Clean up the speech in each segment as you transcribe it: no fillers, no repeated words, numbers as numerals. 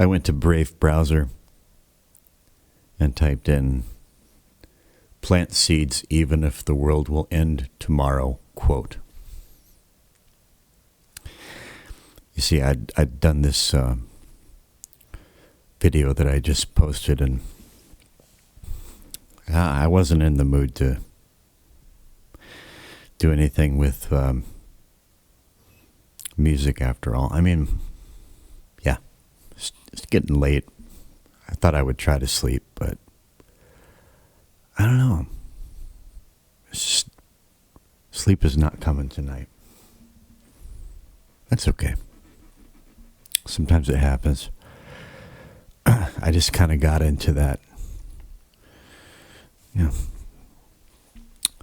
I went to Brave browser and typed in plant seeds even if the world will end tomorrow, quote. You see, I'd done this video that I just posted, and I wasn't in the mood to do anything with music after all. I mean, yeah, it's getting late. I thought I would try to sleep, but I don't know. Sleep is not coming tonight. That's okay. Sometimes it happens. I just kind of got into that. You know,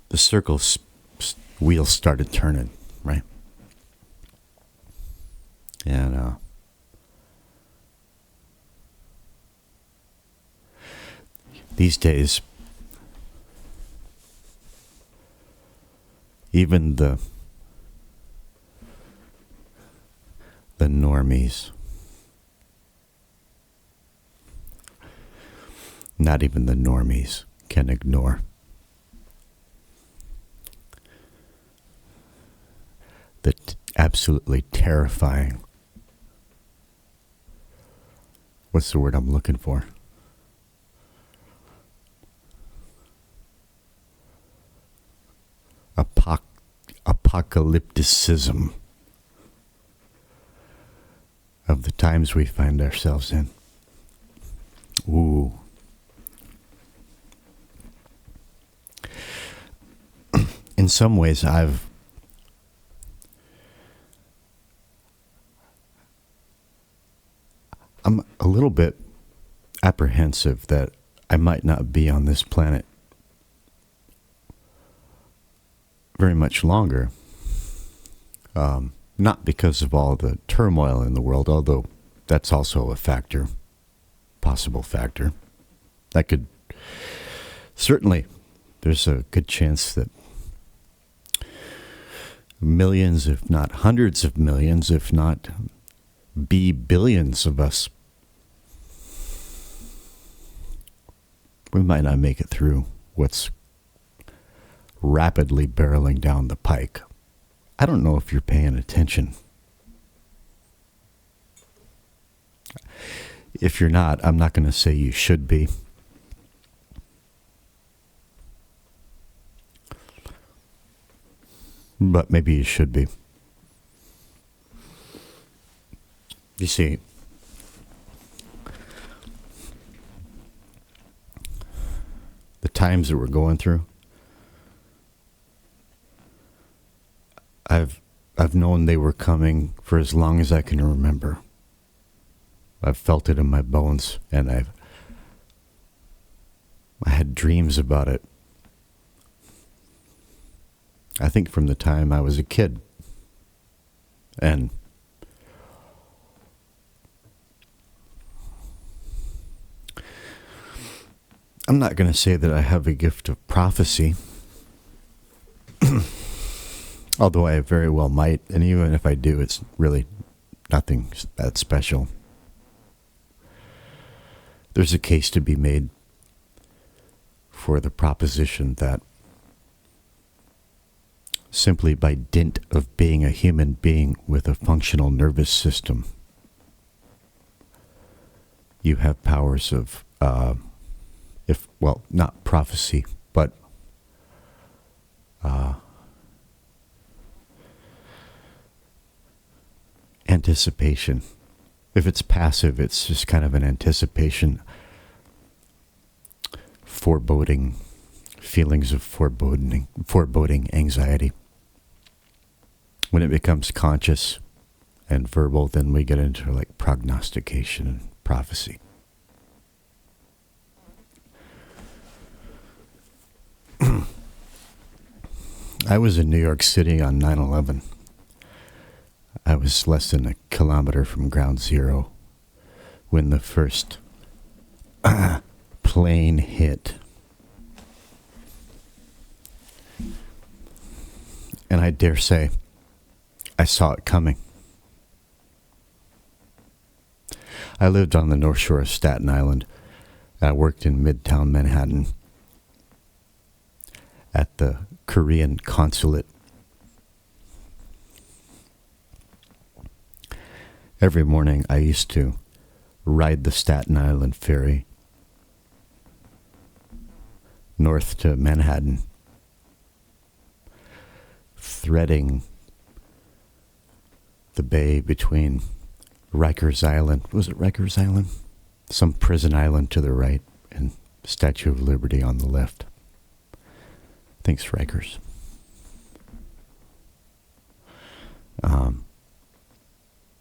the circle's wheels started turning, right? And these days, even the normies, not even the normies can ignore the absolutely terrifying, what's the word I'm looking for? Apocalypticism of the times we find ourselves in. Ooh. In some ways, I'm a little bit apprehensive that I might not be on this planet very much longer. Not because of all the turmoil in the world, although that's also a factor, possible factor. That could, certainly, there's a good chance that millions, if not hundreds of millions, if not billions of us, we might not make it through what's rapidly barreling down the pike. I don't know if you're paying attention. If you're not, I'm not going to say you should be. But maybe you should be. You see, the times that we're going through, I've known they were coming for as long as I can remember. I've felt it in my bones, and I had dreams about it. I think from the time I was a kid. And I'm not going to say that I have a gift of prophecy. Although I very well might, and even if I do, it's really nothing that special. There's a case to be made for the proposition that simply by dint of being a human being with a functional nervous system, you have powers of, not prophecy, but anticipation. If it's passive, it's just kind of an anticipation, foreboding, feelings of foreboding, anxiety. When it becomes conscious and verbal, then we get into like prognostication and prophecy. I was in New York City on 9/11. I was less than a kilometer from ground zero when the first plane hit. And I dare say I saw it coming. I lived on the North Shore of Staten Island. I worked in Midtown Manhattan at the Korean consulate. Every morning I used to ride the Staten Island ferry north to Manhattan, threading the bay between Rikers Island. Was it Rikers Island? Some prison island to the right and Statue of Liberty on the left. I think it's Rikers.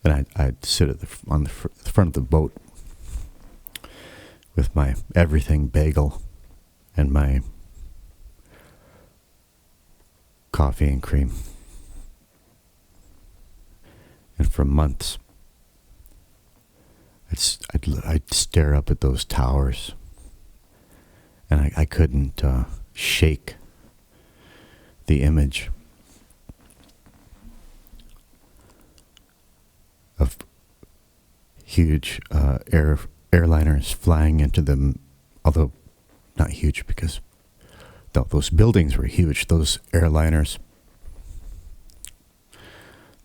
And I'd sit on the front of the boat with my everything bagel and my coffee and cream. And for months, I'd stare up at those towers, and I couldn't shake the image of huge airliners flying into them, although not huge because those buildings were huge. Those airliners,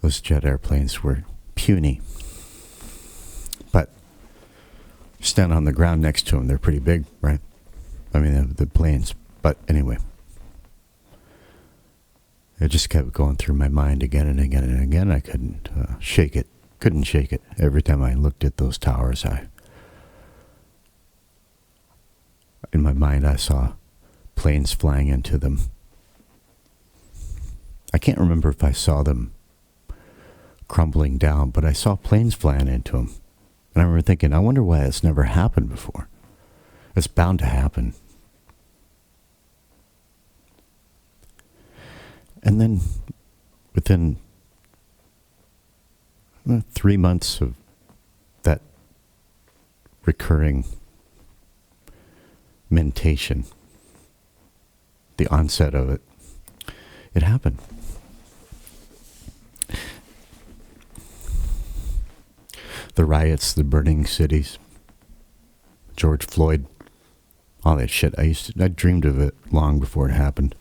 those jet airplanes were puny. But stand on the ground next to them, they're pretty big, right? I mean, the planes. But anyway, it just kept going through my mind again and again and again. I couldn't shake it. Couldn't shake it. Every time I looked at those towers, in my mind, I saw planes flying into them. I can't remember if I saw them crumbling down, but I saw planes flying into them. And I remember thinking, I wonder why it's never happened before. It's bound to happen. And then within 3 months of that recurring mentation, the onset of it, it happened. The riots, the burning cities, George Floyd, all that shit. I dreamed of it long before it happened.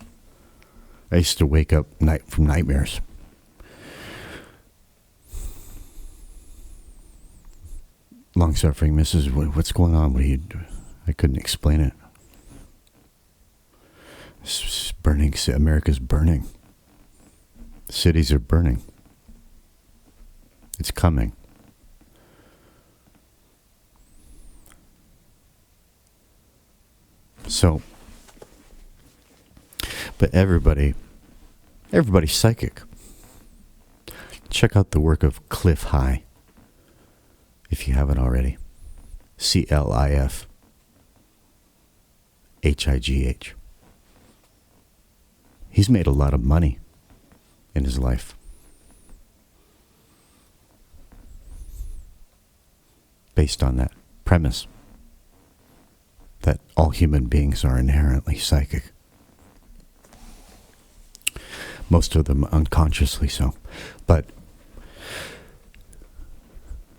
I used to wake up from nightmares. Long-suffering Mrs. What's going on? What are you doing? I couldn't explain it. It's burning. America's burning. Cities are burning. It's coming. So, but everybody's psychic. Check out the work of Cliff High, if you haven't already. CLIFHIGH. He's made a lot of money in his life. Based on that premise that all human beings are inherently psychic. Most of them unconsciously so. But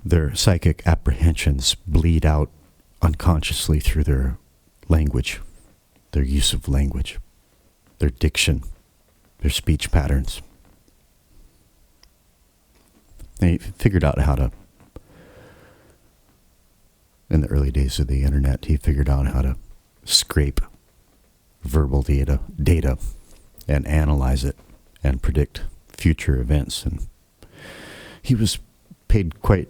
their psychic apprehensions bleed out unconsciously through their language, their use of language, their diction, their speech patterns. They figured out how to, in the early days of the internet, he figured out how to scrape verbal data and analyze it and predict future events. And he was paid quite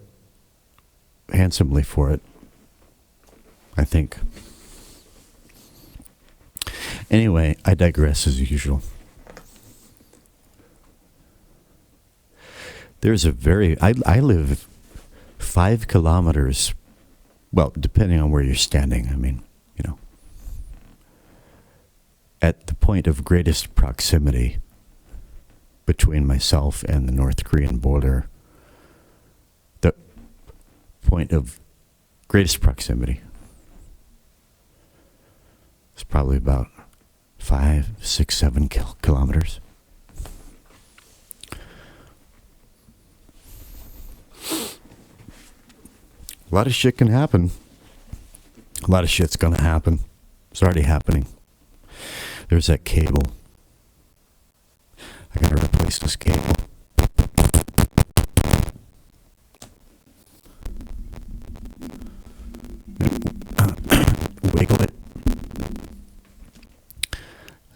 handsomely for it, I think. Anyway, I digress as usual. There's I live 5 kilometers, well, depending on where you're standing, I mean, at the point of greatest proximity between myself and the North Korean border, the point of greatest proximity is probably about 5, 6, 7 kilometers. A lot of shit can happen. A lot of shit's gonna happen. It's already happening. There's that cable. I gotta replace this cable. Wiggle it.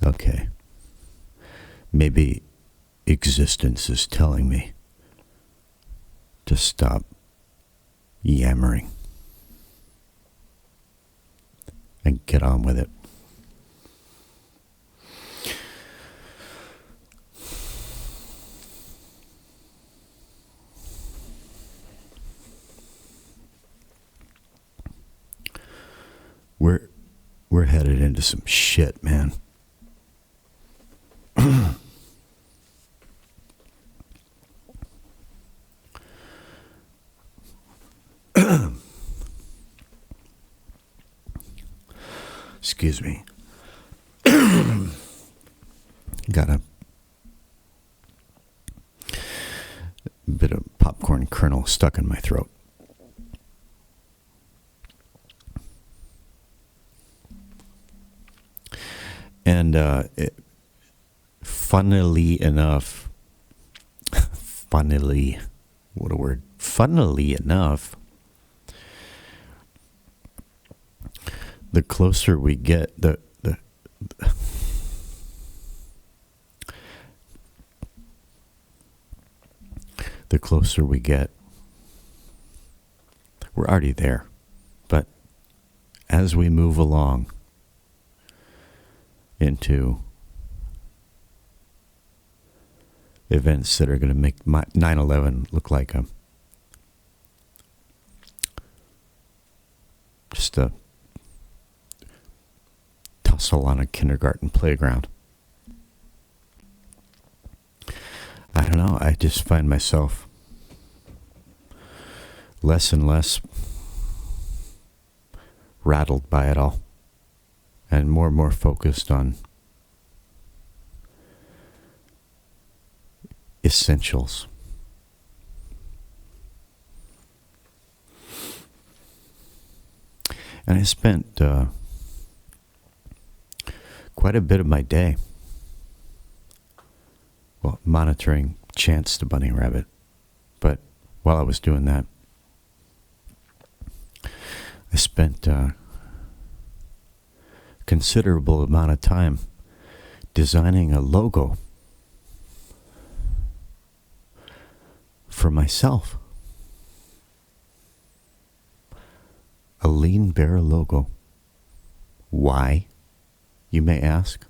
Okay. Maybe existence is telling me to stop yammering and get on with it. We're headed into some shit, man. Excuse me. Got a bit of popcorn kernel stuck in my throat. And funnily enough, what a word. Funnily enough, the closer we get, the closer we get, we're already there. But as we move along into events that are going to make 9/11 look like just a tussle on a kindergarten playground. I don't know. I just find myself less and less rattled by it all, and more focused on essentials. And I spent quite a bit of my day, well, monitoring Chance the bunny rabbit. But while I was doing that, I spent considerable amount of time designing a logo for myself. A Lean Bear logo. Why, you may ask?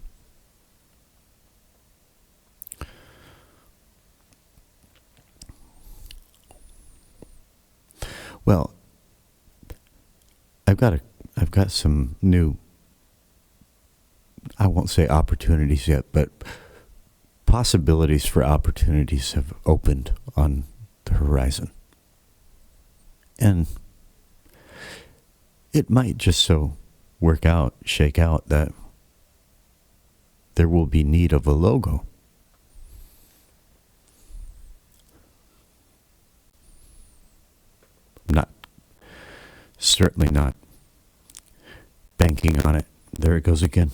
Well, I've got some new, I won't say opportunities yet, but possibilities for opportunities have opened on the horizon. And it might just so shake out that there will be need of a logo. Certainly not banking on it. There it goes again.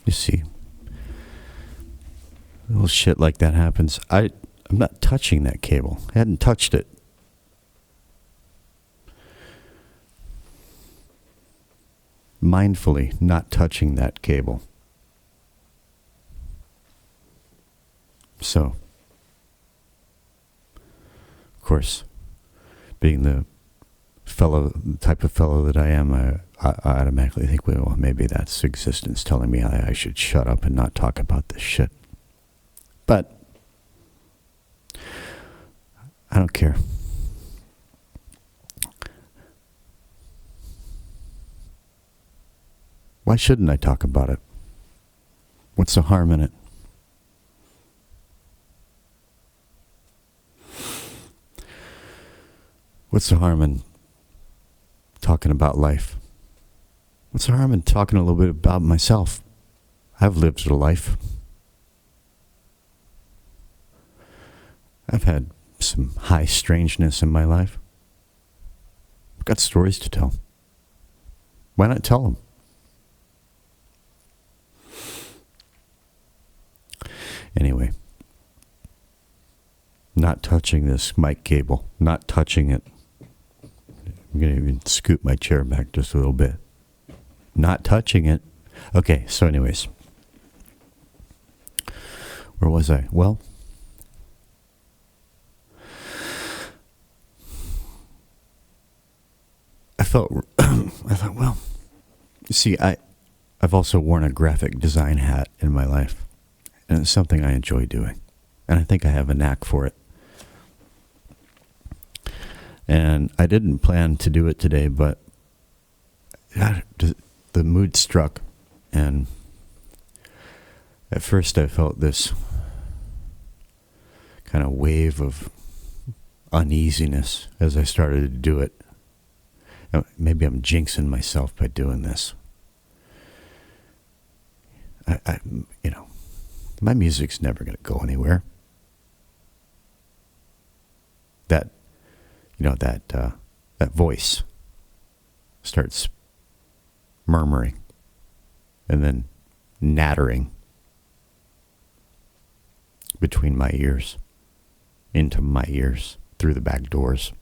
You see, little shit like that happens. I'm not touching that cable. I hadn't touched it mindfully not touching that cable. So, of course, being the type of fellow that I am, I automatically think, well, maybe that's existence telling me I should shut up and not talk about this shit. But I don't care. Why shouldn't I talk about it? What's the harm in it? What's the harm in talking about life? What's the harm in talking a little bit about myself? I've lived a life. I've had some high strangeness in my life. I've got stories to tell. Why not tell them? Anyway, not touching this mic cable, not touching it. I'm going to even scoot my chair back just a little bit. Not touching it. Okay, so anyways. Where was I? Well, I thought, well, you see, I've also worn a graphic design hat in my life. And it's something I enjoy doing. And I think I have a knack for it. And I didn't plan to do it today, but God, the mood struck. And at first I felt this kind of wave of uneasiness as I started to do it. Maybe I'm jinxing myself by doing this. My music's never going to go anywhere. That voice starts murmuring and then nattering between my ears, into my ears, through the back doors.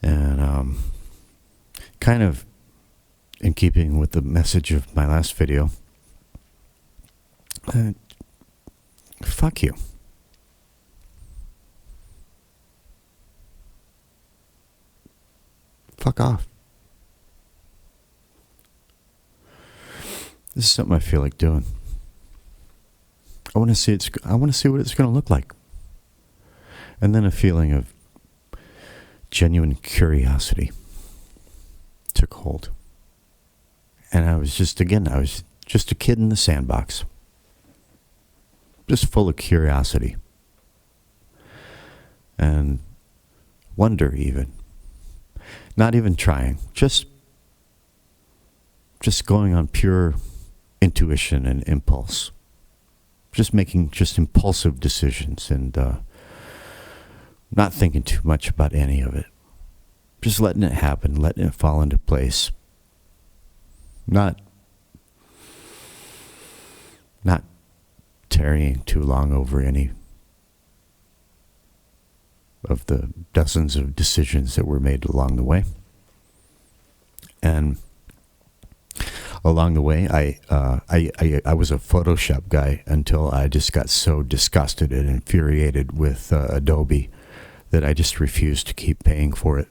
And kind of in keeping with the message of my last video, fuck you. Fuck off. This is something I feel like doing. I want to see what it's going to look like. And then a feeling of genuine curiosity took hold. And I was just a kid in the sandbox. Just full of curiosity. And wonder even. Not even trying. Just going on pure intuition and impulse. Just making impulsive decisions and not thinking too much about any of it. Just letting it happen, letting it fall into place. Not tarrying too long over any of the dozens of decisions that were made along the way. And along the way, I was a Photoshop guy until I just got so disgusted and infuriated with Adobe that I just refused to keep paying for it.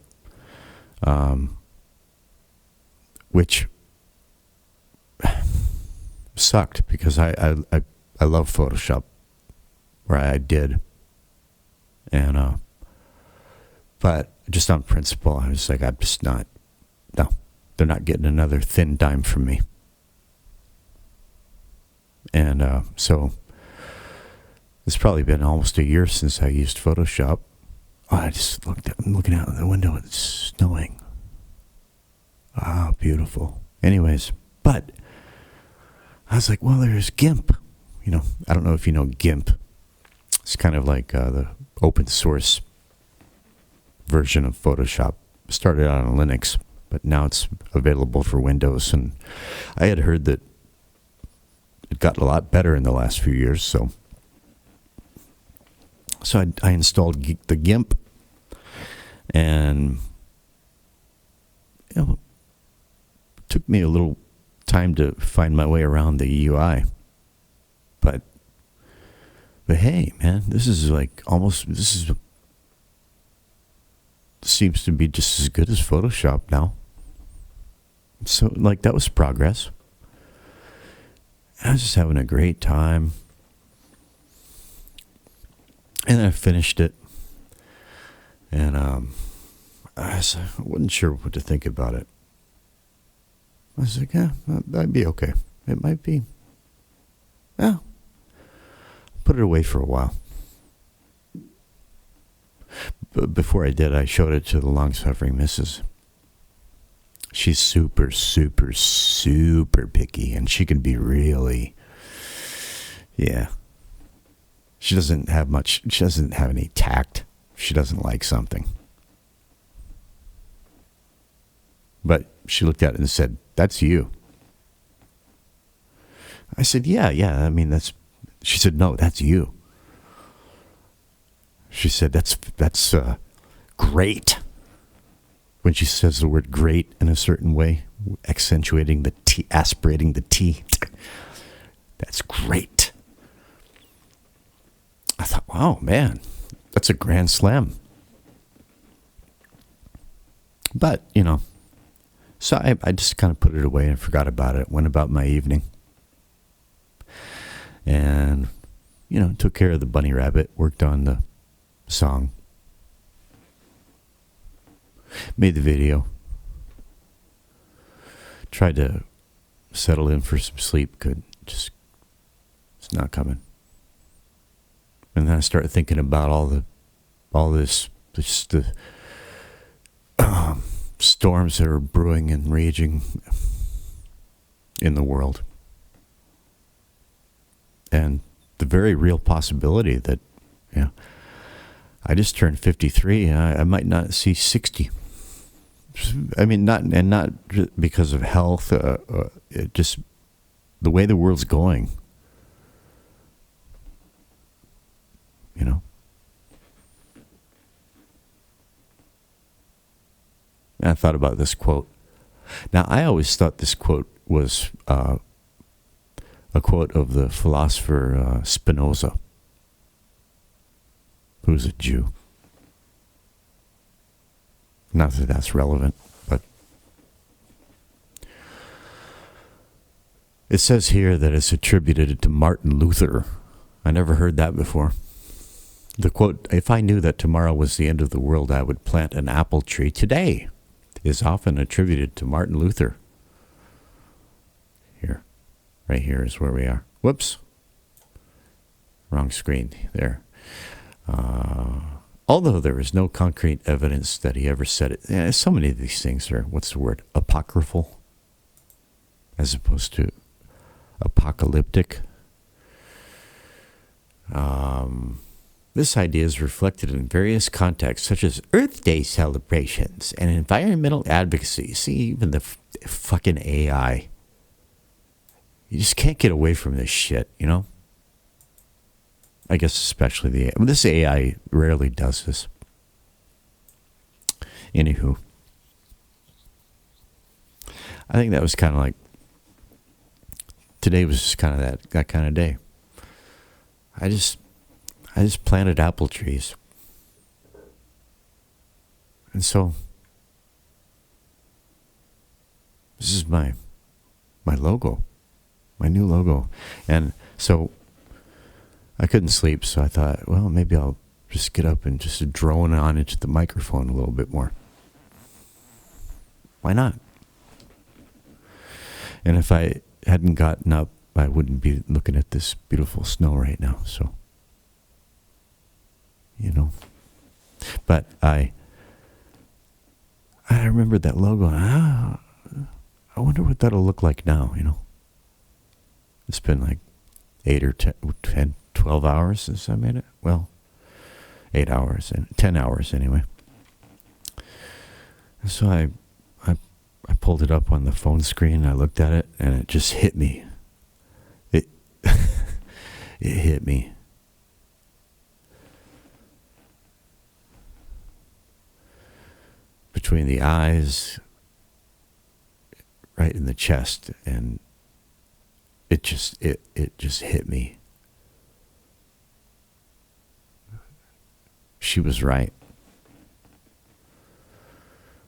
Which sucked because I love Photoshop, or I did. And but just on principle, I was like, I'm just not. No, they're not getting another thin dime from me. And so it's probably been almost a year since I used Photoshop. Oh, I'm looking out the window. It's snowing. Ah, beautiful. Anyways, but I was like, well, there's GIMP. I don't know if you know GIMP. It's kind of like the open source version of Photoshop. Started out on Linux, but now it's available for Windows. And I had heard that it got a lot better in the last few years. So I installed the GIMP, and took me a little time to find my way around the UI. But hey, man, this is like seems to be just as good as Photoshop now. So, like, that was progress. I was just having a great time. And I finished it. And I wasn't sure what to think about it. I was like, yeah, that'd be okay. It might be. Yeah. Put it away for a while. But before I did, I showed it to the long-suffering missus. She's super, super, super picky, and she can be really, yeah. She doesn't have any tact. She doesn't like something. But she looked at it and said, "That's you." I said, yeah, I mean, she said, "No, that's you." She said, that's great. When she says the word great in a certain way, accentuating the T, aspirating the T, that's great. I thought, wow, man, that's a grand slam. But, so I just kind of put it away and forgot about it, went about my evening. And, took care of the bunny rabbit, worked on the song, made the video, tried to settle in for some sleep, it's not coming. And then I started thinking about all the storms that are brewing and raging in the world. And the very real possibility that, I just turned 53. I might not see 60. I mean, not because of health, just the way the world's going. I thought about this quote. Now, I always thought this quote was a quote of the philosopher Spinoza, who's a Jew. Not that that's relevant, but it says here that it's attributed to Martin Luther. I never heard that before. The quote, "If I knew that tomorrow was the end of the world, I would plant an apple tree today," is often attributed to Martin Luther. Here. Right here is where we are. Whoops. Wrong screen. There. Although there is no concrete evidence that he ever said it. So many of these things are, what's the word, apocryphal, as opposed to apocalyptic. This idea is reflected in various contexts, such as Earth Day celebrations and environmental advocacy. See, even the fucking AI. You just can't get away from this shit, I guess especially the AI. This AI rarely does this. Anywho. I think that was kind of like, today was just kind of that kind of day. I just planted apple trees. And so, this is my logo, my new logo. And so, I couldn't sleep, so I thought, well, maybe I'll just get up and just drone on into the microphone a little bit more. Why not? And if I hadn't gotten up, I wouldn't be looking at this beautiful snow right now, so, But I remembered that logo, and I wonder what that'll look like now, It's been like 8 or 10, 12 hours since I made it. Well, 8 hours, and 10 hours anyway. And so I pulled it up on the phone screen, I looked at it, and it just hit me. It hit me. Between the eyes, right right in the chest, and it just hit me. She was right.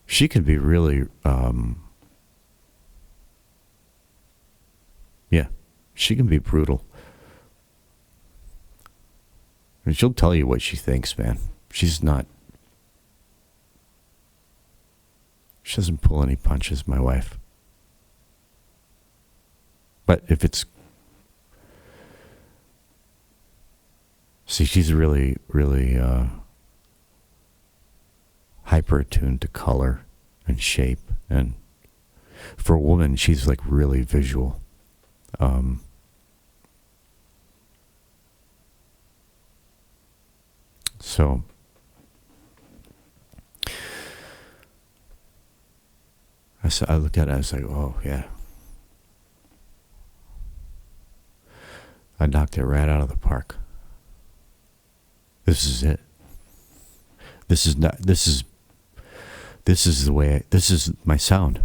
She could be really, she can be brutal. And she'll tell you what she thinks, man. She doesn't pull any punches, my wife. But if it's, see, she's really, really hyper attuned to color and shape. And for a woman, she's like really visual. So I looked at it, I was like, oh, yeah. I knocked it right out of the park. This is it. This is the way, this is my sound.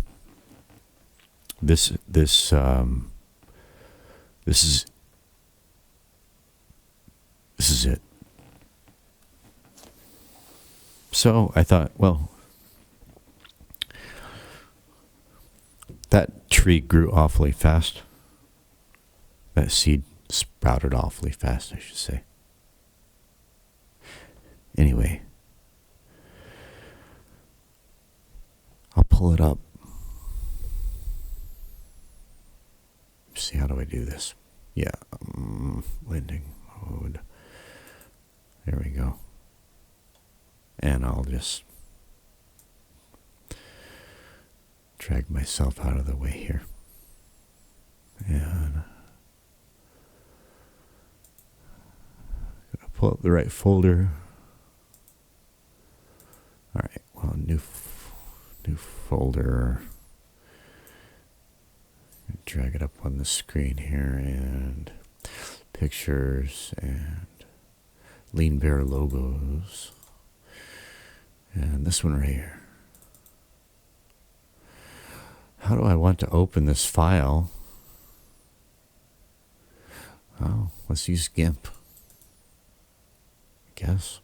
This is it. So I thought, well, that tree grew awfully fast. That seed sprouted awfully fast, I should say. Anyway, I'll pull it up. See, how do I do this? Yeah, blending mode. There we go. And I'll just drag myself out of the way here. And pull up the right folder. All right, well, new folder. Drag it up on the screen here, and pictures, and Lean Bear logos. And this one right here. How do I want to open this file? Oh, let's use GIMP, I guess.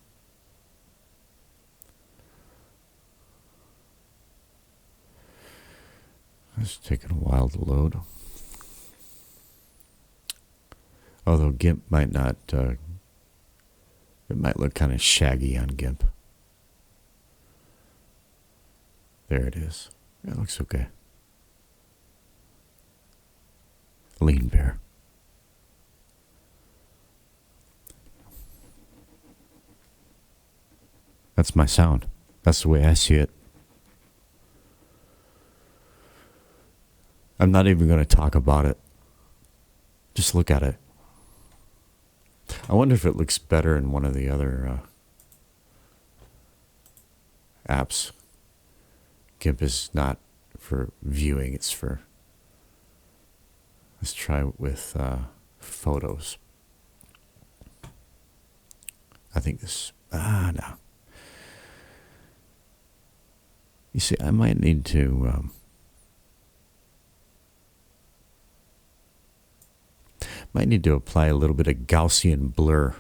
It's taking a while to load. Although GIMP might not, it might look kind of shaggy on GIMP. There it is. It looks okay. Lean Bear. That's my sound. That's the way I see it. I'm not even going to talk about it. Just look at it. I wonder if it looks better in one of the other apps. GIMP is not for viewing, it's for... Let's try it with photos. I think this... no. You see, I might need to... might need to apply a little bit of Gaussian blur.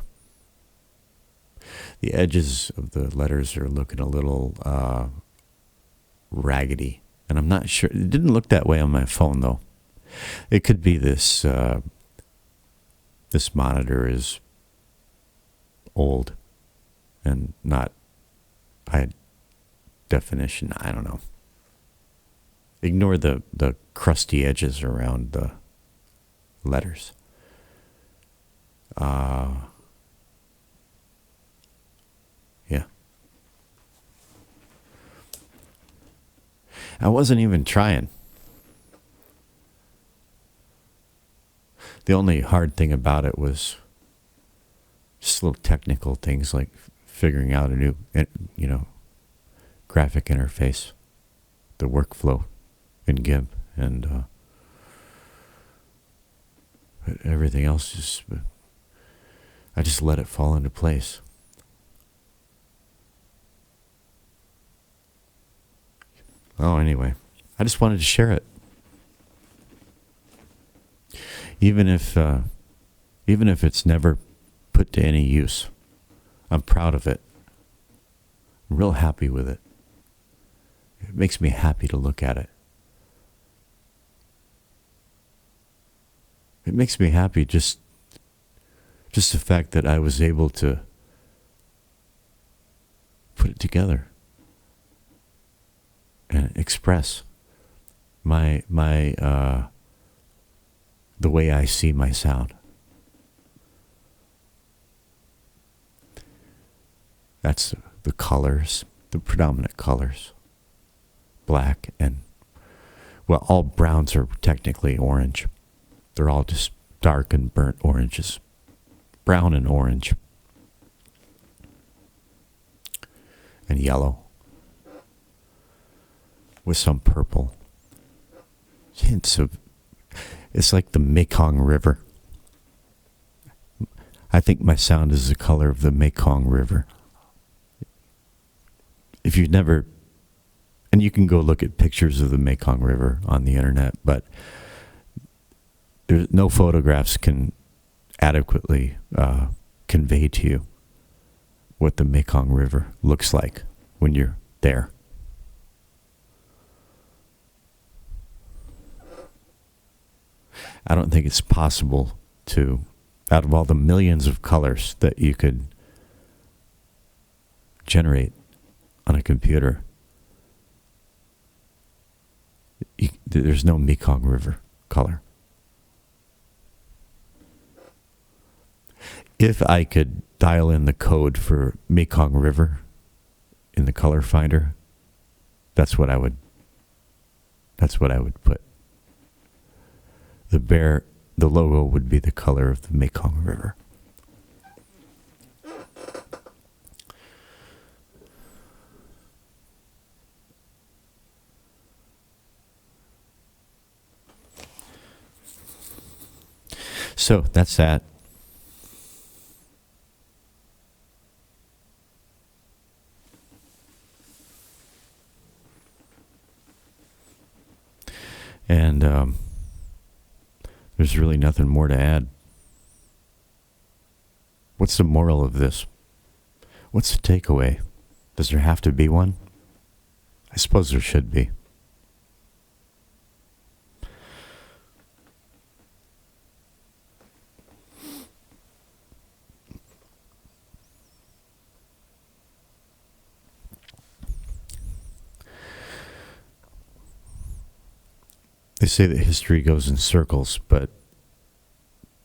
The edges of the letters are looking a little raggedy, and I'm not sure. It didn't look that way on my phone, though. It could be this this monitor is old and not high definition. I don't know. Ignore the crusty edges around the letters. Yeah. I wasn't even trying. The only hard thing about it was just little technical things like figuring out a new, graphic interface, the workflow in GIMP, and but everything else just, I just let it fall into place. Oh, anyway, I just wanted to share it. even if it's never put to any use. I'm proud of it. I'm real happy with it. It makes me happy to look at it. It makes me happy just the fact that I was able to put it together and express my the way I see my sound. That's the colors, the predominant colors. Black and, well, all browns are technically orange. They're all just dark and burnt oranges. Brown and orange. And yellow. With some purple. Hints of, it's like the Mekong River. I think my sound is the color of the Mekong River. If you've never, and you can go look at pictures of the Mekong River on the internet, but there's no photographs can adequately convey to you what the Mekong River looks like when you're there. I don't think it's possible to, out of all the millions of colors that you could generate on a computer, there's no Mekong River color. If I could dial in the code for Mekong River in the color finder, that's what I would put. The logo would be the color of the Mekong River. So that's that. And there's really nothing more to add. What's the moral of this? What's the takeaway? Does there have to be one? I suppose there should be. They say that history goes in circles, but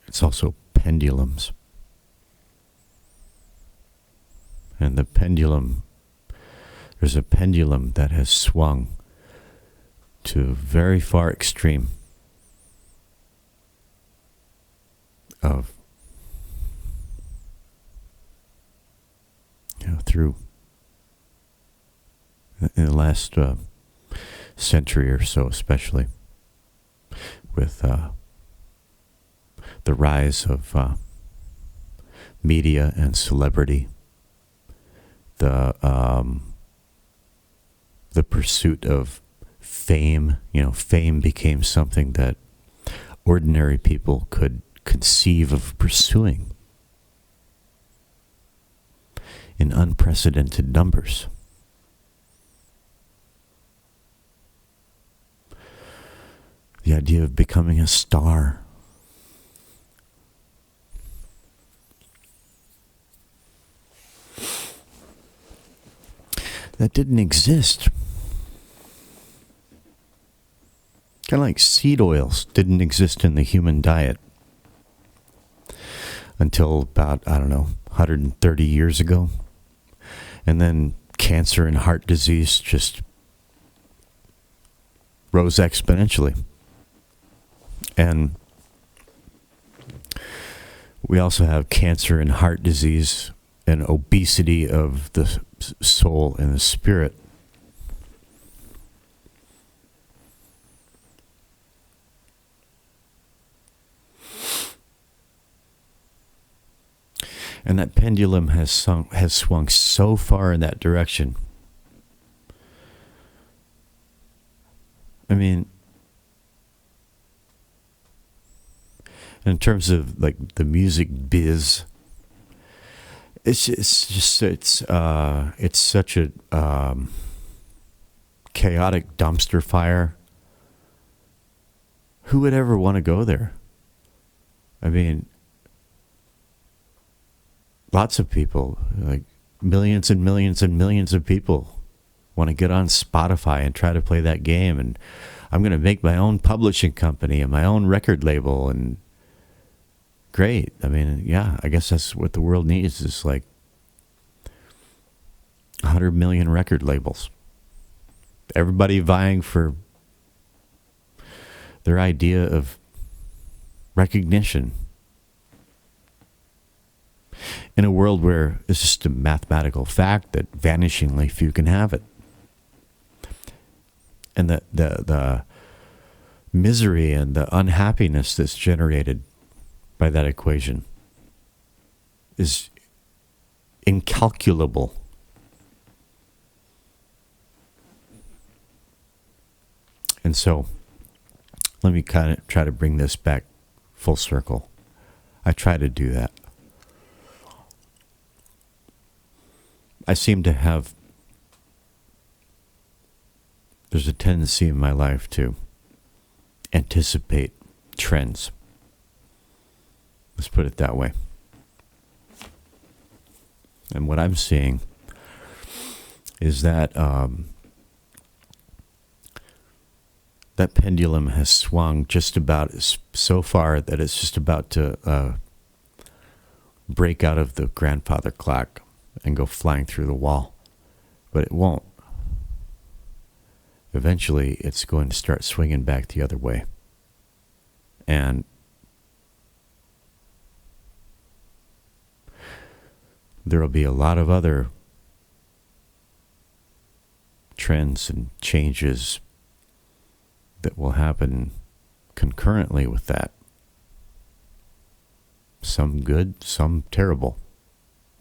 it's also pendulums. And the pendulum, there's a pendulum that has swung to a very far extreme of, through in the last century or so, especially with the rise of media and celebrity, the pursuit of fame. Fame became something that ordinary people could conceive of pursuing in unprecedented numbers. The idea of becoming a star. That didn't exist. Kind of like seed oils didn't exist in the human diet until about, 130 years ago. And then cancer and heart disease just rose exponentially. And we also have cancer and heart disease and obesity of the soul and the spirit. And that pendulum has swung so far in that direction. I mean, In terms of like the music biz, it's such a chaotic dumpster fire. Who would ever want to go there? I mean, lots of people, like millions and millions and millions of people, want to get on Spotify and try to play that game. And I'm going to make my own publishing company and my own record label. And great. I mean, yeah, I guess that's what the world needs, is like 100 million record labels. Everybody vying for their idea of recognition in a world where it's just a mathematical fact that vanishingly few can have it. And the misery and the unhappiness that's generated by that equation is incalculable. And so, let me kind of try to bring this back full circle. I try to do that. I seem to have, there's a tendency in my life to anticipate trends. Let's put it that way. And what I'm seeing is that that pendulum has swung just about so far that it's just about to break out of the grandfather clock and go flying through the wall. But it won't. Eventually, it's going to start swinging back the other way. And there will be a lot of other trends and changes that will happen concurrently with that. Some good, some terrible.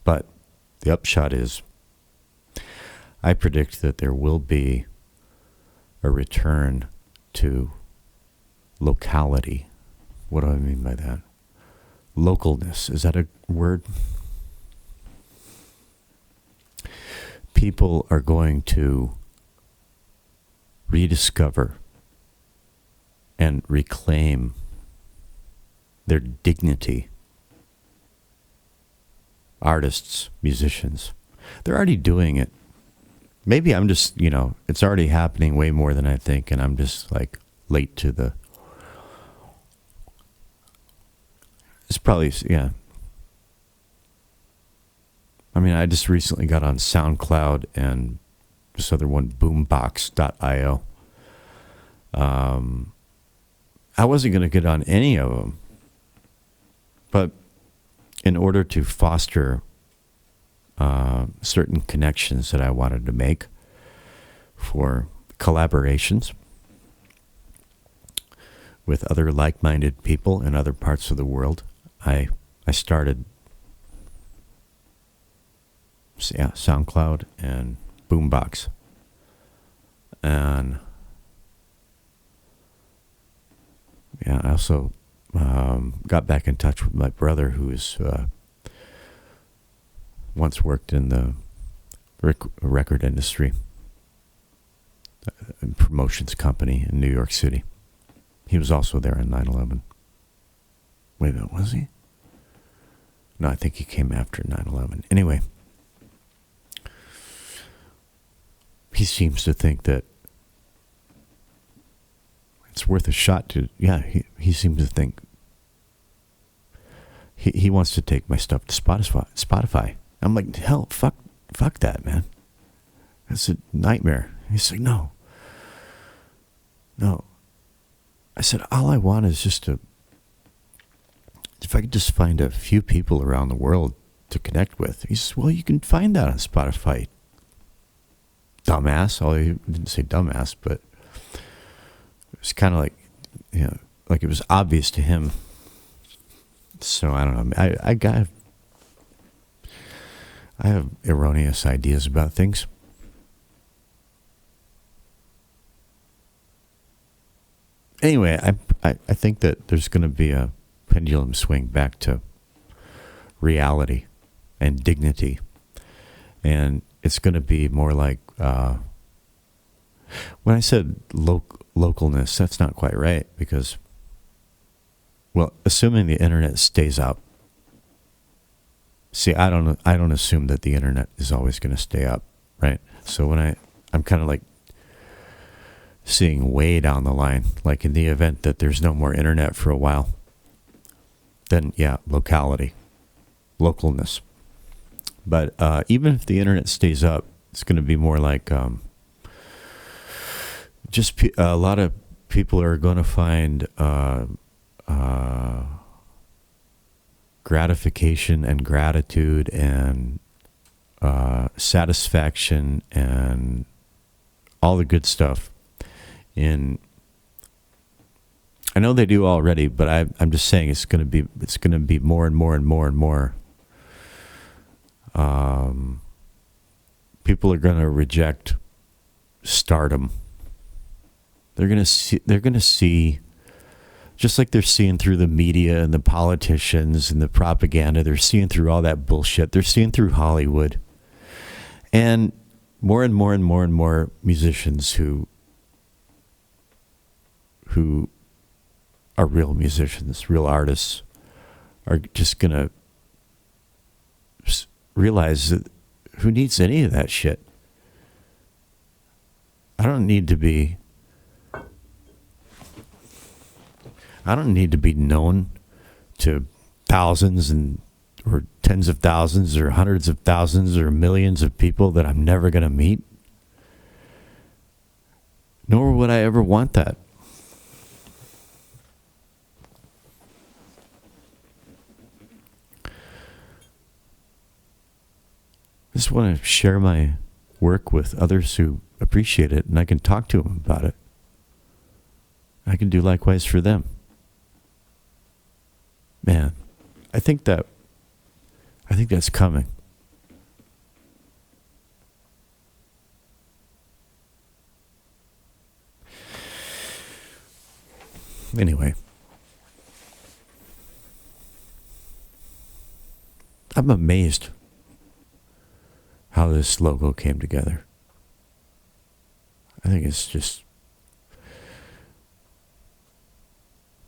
But the upshot is, I predict that there will be a return to locality. What do I mean by that? Localness. Is that a word? People are going to rediscover and reclaim their dignity. Artists, musicians, they're already doing it. Maybe I'm just, it's already happening way more than I think, and I'm just like late to the... It's probably, yeah. I mean, I just recently got on SoundCloud and this other one, boombox.io. I wasn't going to get on any of them, but in order to foster certain connections that I wanted to make for collaborations with other like-minded people in other parts of the world, I started SoundCloud and Boombox. And yeah, I also got back in touch with my brother, who is once worked in the record industry, a promotions company in New York City. He was also there on 9/11. Wait a minute, was he? No, I think he came after 9/11. Anyway, he seems to think that it's worth a shot to, he seems to think he wants to take my stuff to Spotify. I'm like, hell, fuck that, man. That's a nightmare. He's like, no. I said, all I want is just if I could just find a few people around the world to connect with. He says, well, you can find that on Spotify. Dumbass. He didn't say dumbass, but it was kind of like, like it was obvious to him. So I don't know. I have erroneous ideas about things. Anyway, I think that there's going to be a pendulum swing back to reality and dignity. And it's going to be more like, when I said localness, that's not quite right, because, well, assuming the internet stays up. See, I don't assume that the internet is always going to stay up, right? So when I'm kind of like seeing way down the line, like in the event that there's no more internet for a while, then yeah, locality, localness. But even if the internet stays up, it's going to be more like just a lot of people are going to find gratification and gratitude and satisfaction and all the good stuff in. I know they do already, but I'm just saying it's going to be more and more and more and more. People are going to reject stardom. They're going to see, just like they're seeing through the media and the politicians and the propaganda, they're seeing through all that bullshit. They're seeing through Hollywood. And more and more and more and more musicians who are real musicians, real artists, are just going to realize that who needs any of that shit? I don't need to be known to thousands or tens of thousands or hundreds of thousands or millions of people that I'm never going to meet. Nor would I ever want that. I just want to share my work with others who appreciate it, and I can talk to them about it. I can do likewise for them. Man, I think that's coming. Anyway, I'm amazed how this logo came together. I think it's just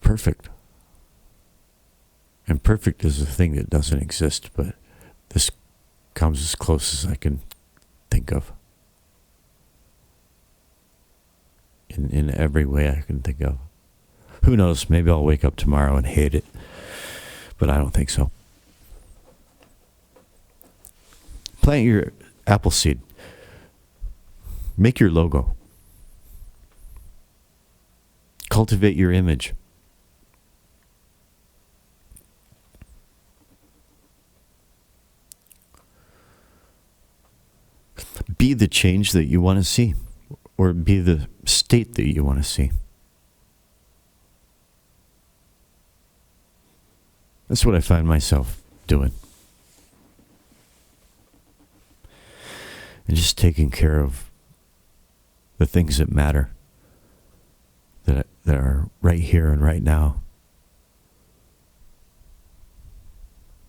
perfect. And perfect is a thing that doesn't exist, but this comes as close as I can think of. In every way I can think of. Who knows, maybe I'll wake up tomorrow and hate it, but I don't think so. Plant your apple seed. Make your logo. Cultivate your image. Be the change that you want to see, or be the state that you want to see. That's what I find myself doing. And just taking care of the things that matter, that are right here and right now.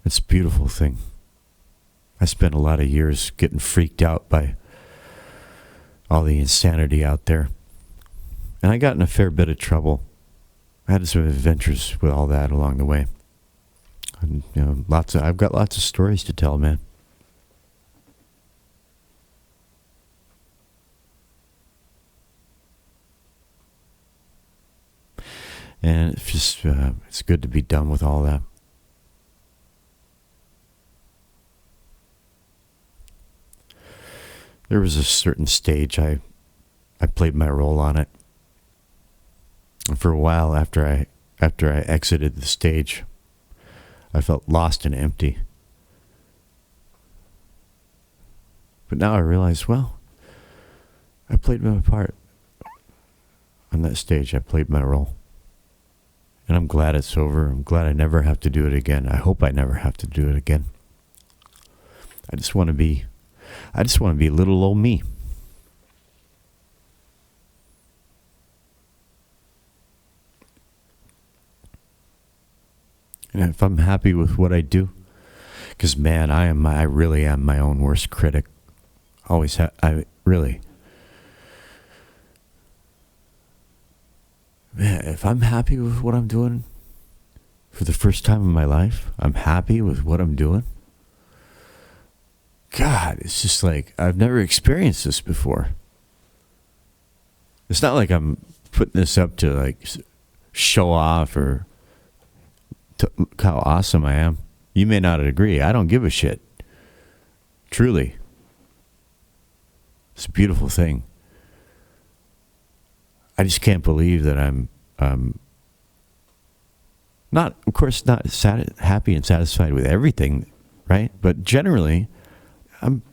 It's a beautiful thing. I spent a lot of years getting freaked out by all the insanity out there. And I got in a fair bit of trouble. I had some adventures with all that along the way. And, I've got lots of stories to tell, man. And it's just, it's good to be done with all that. There was a certain stage I played my role on it. And for a while after I exited the stage, I felt lost and empty. But now I realize, well, I played my part on that stage. I played my role. And I'm glad it's over. I'm glad I never have to do it again. I hope I never have to do it again. I just want to be little old me. And if I'm happy with what I do, because man, I really am my own worst critic. I really. Man, if I'm happy with what I'm doing for the first time in my life, I'm happy with what I'm doing. God, it's just like, I've never experienced this before. It's not like I'm putting this up to like show off or to look how awesome I am. You may not agree. I don't give a shit. Truly. It's a beautiful thing. I just can't believe that I'm not, of course, not happy and satisfied with everything, right? But generally, I'm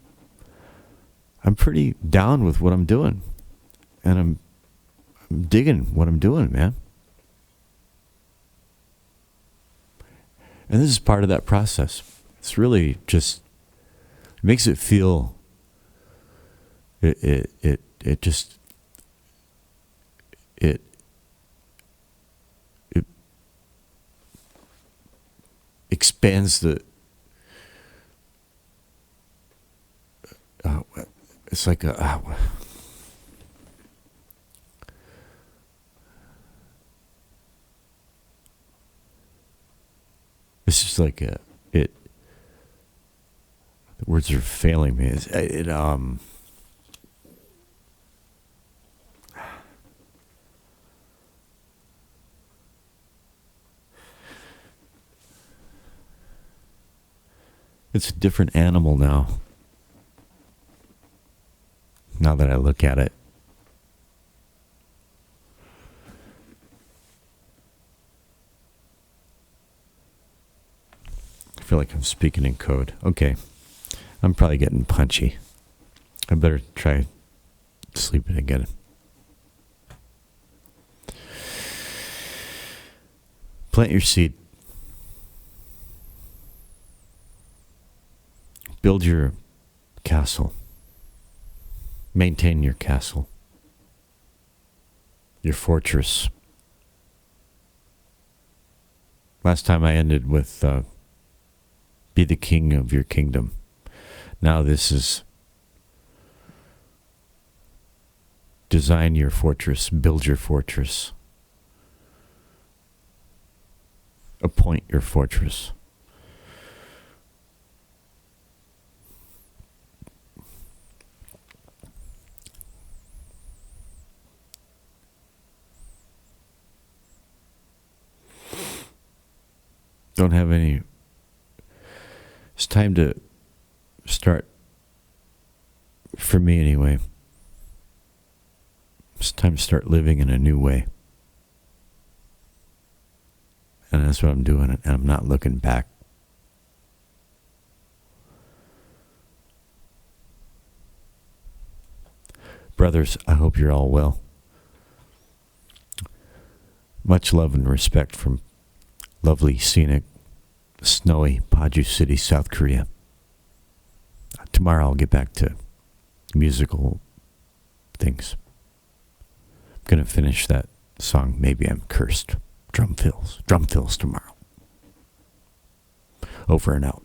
pretty down with what I'm doing, and I'm digging what I'm doing, man. And this is part of that process. It's really just, it makes it feel, it just, it expands the, it's like a, it's just like the words are failing me. It's a different animal now. Now that I look at it. I feel like I'm speaking in code. Okay. I'm probably getting punchy. I better try sleeping again. Plant your seed. Build your castle. Maintain your castle. Your fortress. Last time I ended with be the king of your kingdom. Now this is design your fortress, build your fortress, appoint your fortress. Don't have any. It's time to start, for me anyway. It's time to start living in a new way. And that's what I'm doing, and I'm not looking back. Brothers, I hope you're all well. Much love and respect from lovely, scenic, snowy Paju City, South Korea. Tomorrow I'll get back to musical things. I'm going to finish that song, Maybe I'm Cursed. Drum fills tomorrow. Over and out.